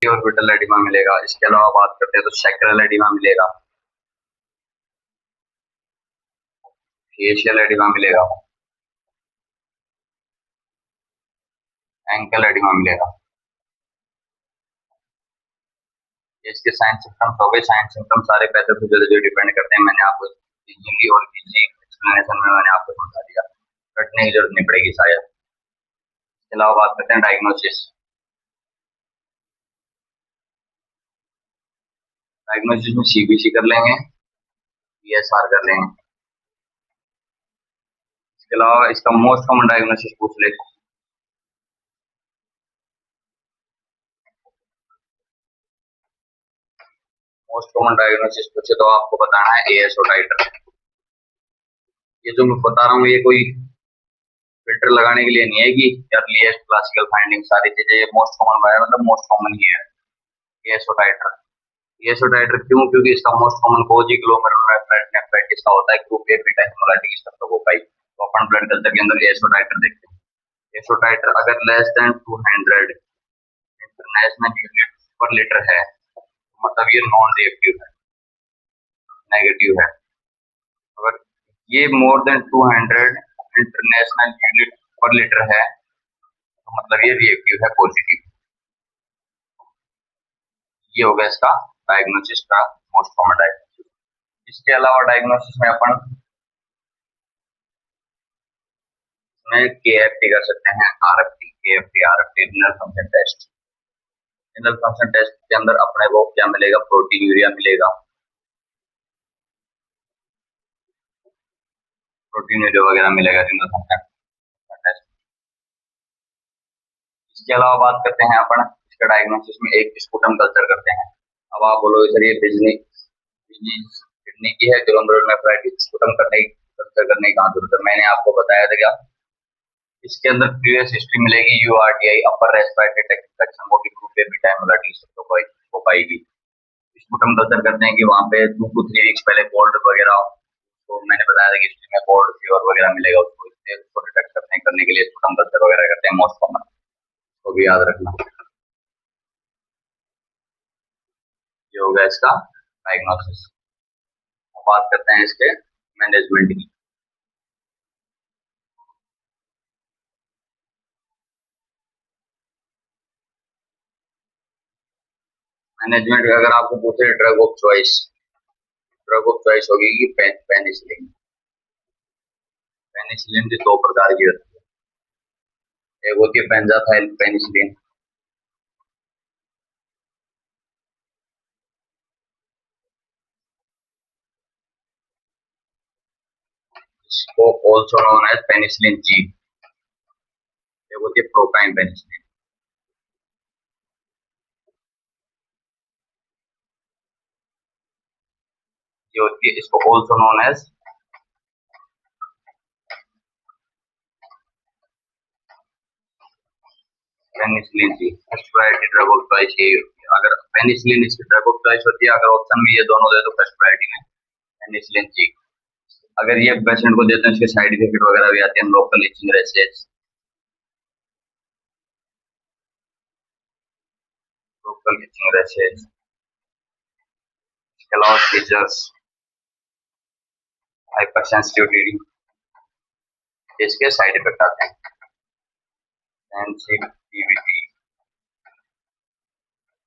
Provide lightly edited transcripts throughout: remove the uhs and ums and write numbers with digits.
Orbital oedema मिलेगा। इसके अलावा बात करते हैं तो सैक्रल एडिमा मिलेगा, फेशियल एडिमा मिलेगा, एंकल एडिमा मिलेगा। ये इसके साइन सिम्टम्स हो गए। साइन सिम्टम्स सारे पैथोफिजियोलॉजी डिपेंड करते हैं। मैंने आपको इजीली और इजी एक्सप्लेनेशन में मैंने आपको समझा दिया, रटने की जरूरत नहीं पड़ेगी शायद। इसके अलावा बात करते हैं डायग्नोसिस। डायग्नोसिस में सीबीसी कर लेंगे, पीएसआर कर लेंगे। इसके अलावा इसका मोस्ट कॉमन डायग्नोसिस पूछ ले। मोस्ट कॉमन डायग्नोसिस पूछे तो आपको बताना है एएसओ टाइटर। ये जो मैं बता रहा हूँ ये कोई फिल्टर लगाने के लिए नहीं है कि अर्लीस्ट क्लासिकल फाइंडिंग, सारी चीजें ये मोस्ट कॉमन है, मतलब मोस्ट कॉमन ही है एएसओ टाइटर। एएसओ टाइटर क्यों? क्योंकि इसका मोस्ट कॉमन कोज ही ग्लोमेरुलनेफ्राइटिस का होता है, group A beta haemolytic streptococci. तो अपन ब्लड कल्चर के अंदर एएसओ टाइटर देखते हैं। एएसओ टाइटर अगर लेस देन 200 इंटरनेशनल यूनिट पर लीटर है, मतलब ये नॉन रिएक्टिव है, नेगेटिव है। अगर ये मोर देन 200 इंटरनेशनल यूनिट पर लीटर है तो मतलब ये रिएक्टिव है, पॉजिटिव। ये हो गया इसका डायग्नोसिस का मोस्ट कॉमन डायग्नोसिस। इसके अलावा डायग्नोसिस में अपन इसमें केएफटी कर सकते हैं, RFT, KFT RFT renal function test. Renal function test के अंदर अपने को क्या मिलेगा? प्रोटीन यूरिया मिलेगा, प्रोटीन यूरिया वगैरह मिलेगा रिनल फंक्शन टेस्ट। इसके अलावा बात करते हैं अपन इसका डायग्नोसिस में एक स्पुटम कल्चर करते हैं। अब आप बोलोगे सर ये किडनी की है, ग्लोमेरुलनेफ्राइटिस स्पुटम कल्चर करने की कहाँ जरूरत है? मैंने आपको बताया था क्या इसके अंदर प्रीवियस हिस्ट्री मिलेगी, यूआरटीआई अपर रेस्पिरेटरी ट्रैक्ट इन्फेक्शन, वो भी ग्रुप ए बीटा हेमोलाइटिस हो पाएगी। स्पुटम कल्चर करते हैं कि वहाँ पे 2 to 3 वीक्स पहले कोल्ड वगैरह, तो मैंने बताया था कि हिस्ट्री में कोल्ड फीवर वगैरह मिलेगा, उसको डिटेक्ट करने के लिए स्पुटम कल्चर वगैरह करते हैं मोस्ट कॉमन, वो भी याद रखना। ये हो गया इसका डायग्नोसिस। बात करते हैं इसके मैनेजमेंट की। मैनेजमेंट अगर आपको पूछे ड्रग ऑफ चॉइस होगी कि पेनिसिलिन। पेनिसिलिन की 2 प्रकार की होती है, एक होती है बेंजाथाइल पेनिसिलिन, इसको also known as penicillin G. एक होती है प्रोपाइन पेनिसिलिन। ये होती है, इसको also known as penicillin G. First priority drug of choice यही होती है। अगर पेनिसिलिन इसकी ड्रग ऑफ चॉइस होती है, अगर ऑप्शन में ये दोनों दे तो फर्स्ट प्रायोरिटी में पेनिसिलिन जी। अगर ये पेशेंट को देते हैं इसके साइड इफेक्ट वगैरह भी आते हैं, local itching rashes, local itching rashes, इसके अलावा सीजर्स, हाइपर सेंसिटिविटी, इसके साइड इफेक्ट आते हैं। सेंसिटिविटी,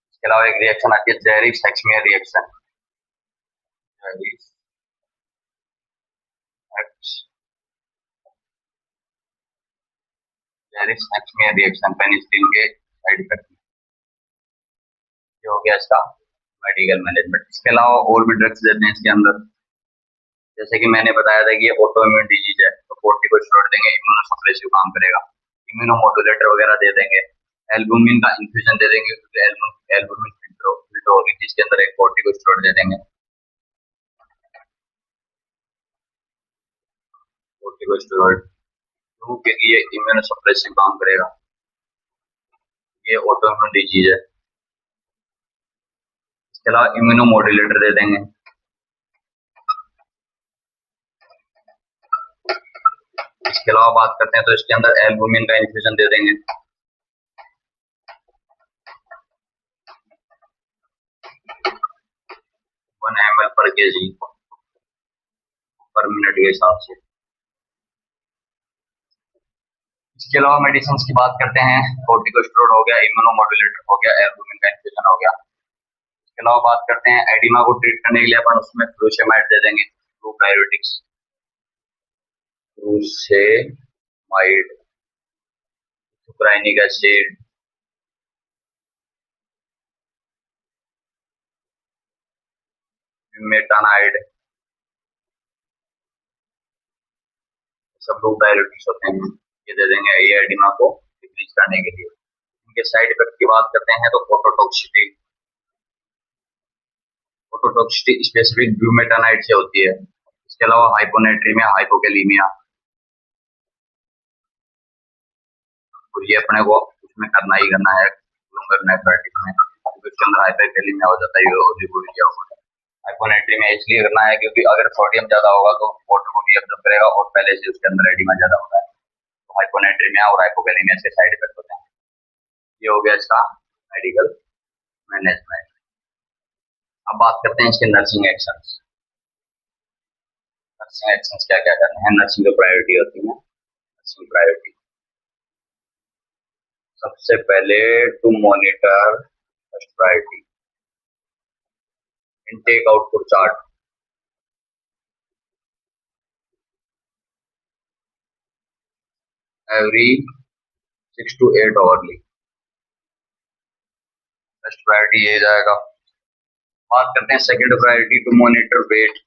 इसके अलावा एक रिएक्शन आती है Jarisch Herxheimer reaction. Jarisch Herxheimer reaction penicillin के साइड इफेक्ट। ये हो गया इसका मेडिकल मैनेजमेंट। इसके अलावा और भी ड्रग्स देते हैं इसके अंदर, जैसे कि मैंने बताया था कि ये ऑटो इम्यून डिजीज है तो कोर्टिकोस्टेरॉइड देंगे, इम्यूनोसप्रेसिव काम करेगा। इम्यूनोमोडुलेटर वगैरह दे देंगे, एल्बुमिन का इन्फ्यूजन दे देंगे क्योंकि एल्बुमिन फिल्टर होगी, जिसके अंदर एक कोर्टिकोस्टेरॉइड दे देंगे। कोर्टिकोस्टेरॉइड क्योंकि ये इम्यूनोसप्रेसिव काम करेगा, ये ऑटो इम्यून डिजीज है। इसके अलावा इम्यूनोमोडुलेटर दे देंगे। इसके अलावा बात करते हैं तो इसके अंदर एल्बुमिन का इन्फ्यूजन दे देंगे। ml पर kg पर मिनट के हिसाब से। इसके अलावा मेडिसिन की बात करते हैं, कॉर्टिकोस्टेरॉइड हो गया, इम्यूनोमोडुलेटर हो गया, एल्बुमिन का इन्फ्यूजन हो गया। इसके अलावा बात करते हैं एडिमा को ट्रीट करने के लिए अपन उसमें फ्यूरोसेमाइड दे देंगे, प्रोबायोटिक्स, फ्यूरोसेमाइड, सुपराइनिक एसिड, मेटानाइड, सब प्रोबायोटिक्स होते हैं, ये दे देंगे ये एडिमा को डिक्रीज करने के लिए। इनके साइड इफेक्ट की बात करते हैं तो फोटोटॉक्सिसिटी, फोटोटॉक्सिसिटी स्पेसिफिक ब्यूमेटानाइड से होती है। इसके अलावा हाइपोनेट्रीमिया, हाइपोकैलीमिया, तो ये अपने को उसमें करना ही करना है ग्लोमेरुलोनेफ्राइटिस में, क्योंकि उसके अंदर हाइपोकैलीमिया हो जाता है, ओलिगोयूरिया होगा। हाइपोनेट्रीमिया इसलिए करना है क्योंकि अगर सोडियम ज्यादा होगा तो वाटर को भी एब्जॉर्ब करेगा और पहले से उसके अंदर एडिमा ज्यादा होता है, तो हाइपोनेट्रीमिया और हाइपोकैलीमिया के साइड इफेक्ट होते हैं। ये हो गया इसका मेडिकल मैनेजमेंट। अब बात करते हैं इसके नर्सिंग एक्शंस। नर्सिंग एक्शंस क्या क्या करने हैं, नर्सिंग की प्रायोरिटी होती है। नर्सिंग प्रायोरिटी सबसे पहले to monitor, first priority intake output chart, every 6 to 8 hourly, first priority ये जाएगा। बात करते हैं second priority to monitor weight,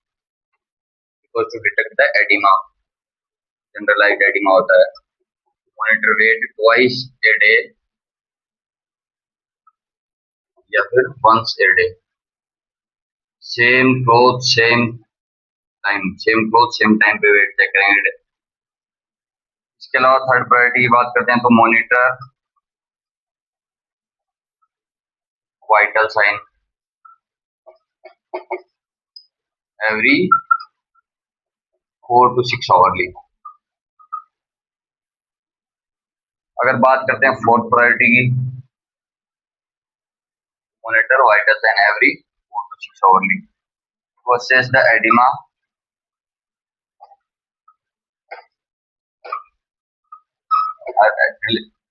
because to detect the edema, generalized edema होता है। Monitor weight twice a day या फिर once a day, same cloth same time, same cloth same time पे वेट चेक करेंगे। इसके अलावा थर्ड प्रायोरिटी की बात करते हैं तो monitor vital sign every 4 to 6 hourly. अगर बात करते हैं फोर्थ प्रायोरिटी की, monitor vital sign every 4 to 6 hourly to assess the edema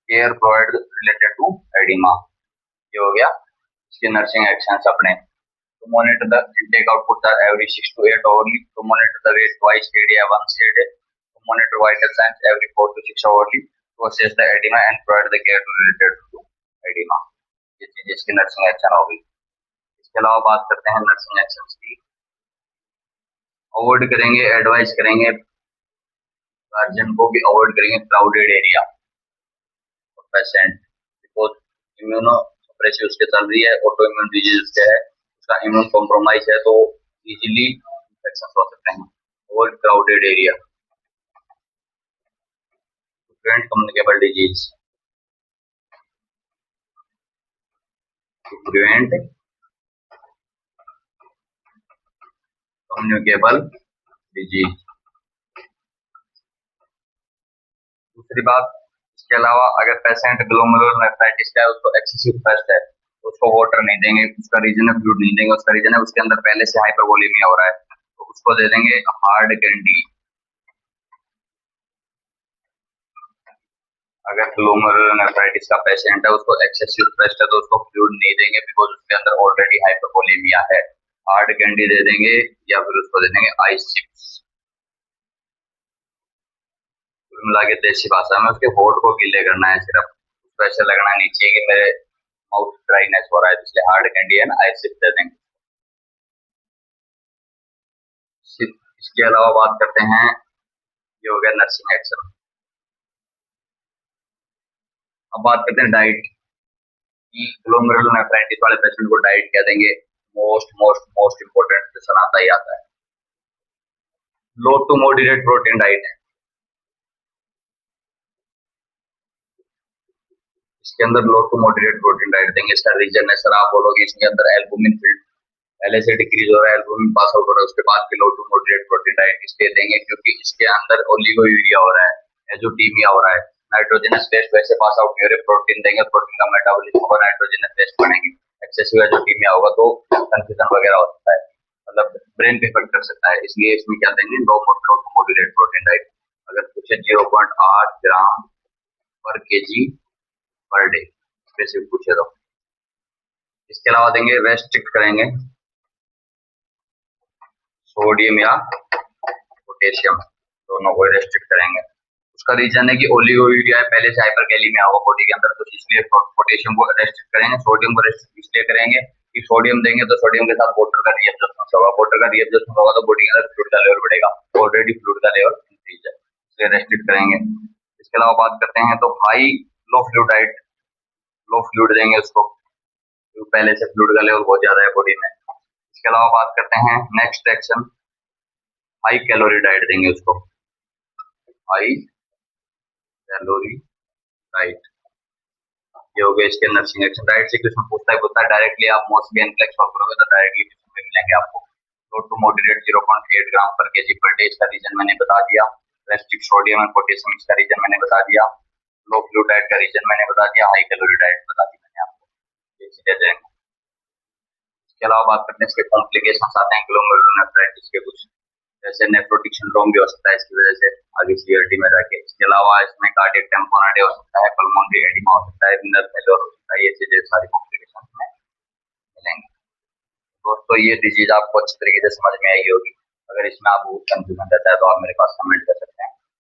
care provide related to edema. ये हो गया इसके नर्सिंग एक्शंस अपने। To monitor the intake output are every 6 to 8 hourly, to monitor the rate twice a day or once a day, to monitor vital signs every 4 to 6 hourly, to assess the edema and provide the care related to edema। ये चीज इसकी nursing action होगी। इसके अलावा बात करते हैं nursing action की। अवॉइड करेंगे, एडवाइस करेंगे गार्जियन को भी अवॉइड करेंगे crowded area patient, because immuno suppressive उसके चल रही है, ऑटो इम्यून डिजीज उसके है, उसका इम्यून कॉम्प्रोमाइज है, तो इजीली इन्फेक्शन हो सकते हैं। Avoid crowded area, prevent communicable disease, prevent communicable disease. दूसरी बात, इसके अलावा अगर पेशेंट ग्लोमेरुलोनेफ्राइटिस का है, उसको एक्सेसिव थर्स्ट है, तो उसको वाटर नहीं देंगे, उसका रीजन है फ्लूइड नहीं देंगे, उसका रीजन है उसके अंदर पहले से हाइपरवोलेमिया हो रहा है, तो उसको दे देंगे हार्ड कैंडी। अगर ग्लोमेरुलोनेफ्राइटिस का पेशेंट है, उसको एक्सेसिव थर्स्ट है, तो उसको फ्लूइड नहीं देंगे, बिकॉज उसके अंदर ऑलरेडी हाइपरवोलेमिया है। हार्ड कैंडी दे देंगे या फिर उसको दे देंगे आइस चिप्स। मिला के देसी भाषा में उसके होठ को गिले करना है, सिर्फ उसको ऐसे लगना नहीं चाहिए कि मेरे माउथ ड्राइनेस हो रहा है, इसलिए हार्ड कैंडी है ना आइस चिप्स दे देंगे। इसके अलावा बात करते हैं, ये हो गया नर्सिंग एक्शन। अब बात करते हैं डाइट की। ग्लोमेरुलोनेफ्राइटिस वाले पेशेंट को डाइट क्या देंगे, most most most important question आता ही आता है। लो टू मॉडरेट प्रोटीन डाइट है, इसके अंदर लो टू मॉडरेट प्रोटीन डाइट देंगे। इसका रीजन है सर, आप बोलोगे इसके अंदर एल्बुमिन फील्ड पहले से डिक्रीज हो रहा है, एल्बुमिन पास आउट हो रहा है, उसके बाद लो टू मॉडरेट प्रोटीन डाइट इसलिए देंगे क्योंकि इसके अंदर ओलिगोयूरिया हो रहा है, एजोटीमिया हो रहा है, नाइट्रोजनस वेस्ट वैसे पास आउट नहीं हो रहे। प्रोटीन देंगे, प्रोटीन का मेटाबॉलिज्म होगा, नाइट्रोजनस वेस्ट बनेगी, एक्सेसिव एजोटीमिया होगा तो कंफ्यूजन वगैरह हो सकता है। मतलब ब्रेन पे इफेक्ट कर सकता है, इसलिए इसमें क्या देंगे, लो टू मॉडरेट प्रोटीन डाइट। अगर पूछे 0.8 ग्राम पर केजी पर डे, स्पेसिफिक पूछे तो। इसके अलावा देंगे, रेस्ट्रिक्ट करेंगे सोडियम या पोटेशियम, दोनों को रेस्ट्रिक्ट करेंगे। उसका रीजन है कि ओलिगोयूरिया पहले से हाइपरकैलेमिया होगा बॉडी के अंदर, तो इसलिए पोटेशियम को रेस्ट्रिक्ट करेंगे। सोडियम को रेस्ट्रिक्ट इसलिए करेंगे कि सोडियम देंगे तो सोडियम के साथ वाटर का रीएडजस्टमेंट होगा, वाटर का रीएडजस्टमेंट होगा तो बॉडी के अंदर फ्लूइड का लेवल बढ़ेगा, ऑलरेडी फ्लूइड का लेवल इंक्रीज है, इसलिए रेस्ट्रिक्ट करेंगे। इसके अलावा बात करते हैं तो हाई लो फ्लूइड डाइट, लो फ्लूइड देंगे उसको, क्योंकि पहले से फ्लूइड का लेवल बहुत ज्यादा है बॉडी में। इसके अलावा बात करते हैं next action, high calorie diet देंगे उसको, हाई कैलोरी डाइट। ये हो गया इसके नर्सिंग एक्शन। डाइट से क्वेश्चन पूछता है डायरेक्टली, आप मोस्टली एनक्लेक्स सॉल्व करोगे तो डायरेक्टली क्वेश्चन में मिलेंगे आपको। लो टू मॉडरेट 0.8 ग्राम पर केजी पर डे, इसका रीजन मैंने बता दिया। रेस्ट्रिक्ट सोडियम एंड पोटेशियम, इसका रीजन मैंने बता दिया। लो फ्लूइड डाइट का रीजन मैंने बता दिया। हाई कैलोरी डाइट बता दी मैंने आपको, ये चीजें जाएंगे। इसके अलावा बात करते हैं इसके कॉम्प्लिकेशन आते हैं ग्लोमेरुलोनेफ्राइटिस के कुछ, जैसे नेफ्रोटिक सिंड्रोम भी हो सकता है इसकी वजह से आगे सीआरटी में जाके। इसके अलावा इसमें कार्डियक टेम्पोनेट हो सकता है, पल्मोनरी एडिमा हो सकता है, विनर फेलियर हो सकता है, ये चीजें सारी कॉम्प्लिकेशन में मिलेंगे। दोस्तों ये डिजीज आपको अच्छी तरीके से समझ में आई होगी। अगर इसमें आपको कंफ्यूजन रहता है तो आप मेरे पास कमेंट कर सकते हैं।